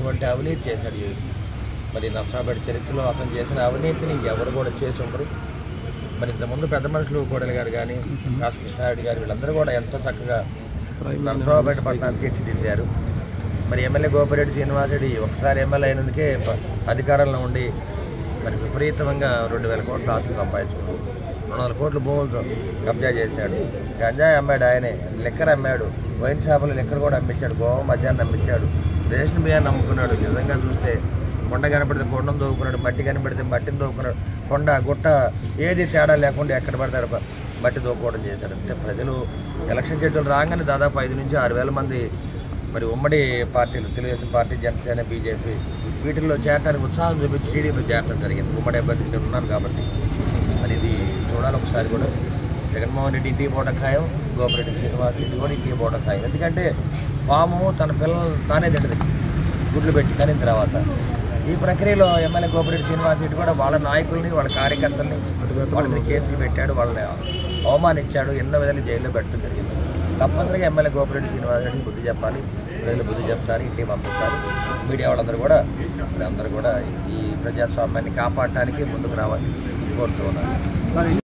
చేయనటువంటి అవినీతి చేశాడు. మరి నర్సరావుపేట చరిత్రలో అతను చేసిన అవినీతిని ఎవరు కూడా చేసి ఉండరు. మరి ఇంతకుముందు పెద్ద మనుషులు కోడెల గారు కానీ కాసు కృష్ణారెడ్డి గారు వీళ్ళందరూ కూడా ఎంతో చక్కగా నర్సరావుపేట పట్టణాన్ని తీర్చిదిద్దారు. మరి ఎమ్మెల్యే గోపిరెడ్డి శ్రీనివాసరెడ్డి ఒకసారి ఎమ్మెల్యే అయినందుకే అధికారంలో ఉండి మరి విపరీతంగా 2,000 కోట్ల ఆస్తులు సంపాదించుకున్నాడు. 200 కోట్ల భూములతో కబ్జా చేశాడు. గంజాయి అమ్మాడు ఆయనే, లిక్కర్ అమ్మాడు, వైన్ షాపులు లిక్కర్ కూడా అమ్మించాడు, గోవా మద్యాన్ని అమ్మించాడు, రేషన్ బియ్యాన్ని అమ్ముకున్నాడు. నిజంగా చూస్తే కొండ కనపడితే కొండను దోవుకున్నాడు, మట్టి కనపడితే మట్టిని దోవుకున్నాడు. కొండ గుట్ట ఏది తేడా లేకుండా ఎక్కడ పడతాడు మట్టి దోపుకోవడం చేశాడు. అంటే ప్రజలు ఎలక్షన్ షెడ్యూల్ రాగానే దాదాపు 5 నుంచి 6,000 మంది మరి ఉమ్మడి పార్టీలు తెలుగుదేశం పార్టీ, జనసేన, బీజేపీ వీటిల్లో చేరడానికి ఉత్సాహం చూపించి టీడీపీలో చేరడం జరిగింది. ఉమ్మడి అభ్యర్థి నేను ఉన్నాను కాబట్టి మరి ఇది చూడాలి ఒకసారి కూడా. జగన్మోహన్ రెడ్డి ఇంటికి పోవడం ఖాయం, గోపిరెడ్డి శ్రీనివాసరెడ్డి కూడా ఇంటికి పోవడం ఖాయం. ఎందుకంటే పాము తన పిల్లలు తానే తింటది గుడ్లు పెట్టి కానీ తర్వాత. ఈ ప్రక్రియలో ఎమ్మెల్యే గోపిరెడ్డి శ్రీనివాసరెడ్డి కూడా వాళ్ళ నాయకుల్ని, వాళ్ళ కార్యకర్తల్ని వాళ్ళ మీద కేసులు పెట్టాడు, వాళ్ళని అవమానించాడు, ఎన్నో విధాలు జైల్లో పెట్టడం జరిగింది. తప్పనిసరిగా ఎమ్మెల్యే గోపిరెడ్డి శ్రీనివాసరెడ్డి బుద్ధి చెప్పాలి, ప్రజలు బుద్ధి చెప్తారు, ఇంటికి పంపిస్తారు. మీడియా వాళ్ళందరూ కూడా అందరూ కూడా ఈ ప్రజాస్వామ్యాన్ని కాపాడటానికి ముందుకు రావాలి కోరుతూ ఉన్నారు.